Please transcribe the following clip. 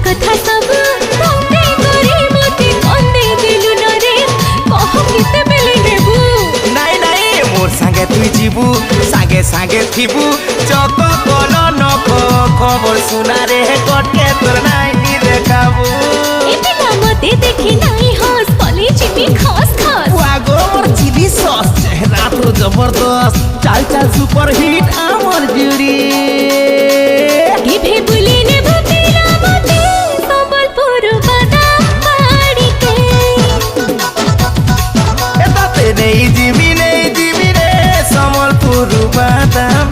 कथा सब तोते करे मते कंदे दिलु नरे कह केते बेले नेबू नाई नाई मोर संगे तुई जीबू संगे संगे थीबू चक कल नख खबर सुना रे कटे तोर नाई देखाबू एते मते देखि नाई हंस कले चिमी खास खास वागो मोर चिली सॉस चेहरा तो जबरदस्त चाल चाल सुपर हिट आमर जुड़ी गिभे बुली नेबू तेरा मते संबलपुर बादाम बाड़ी के एताते नहीं जीवी रे संबलपुर बादाम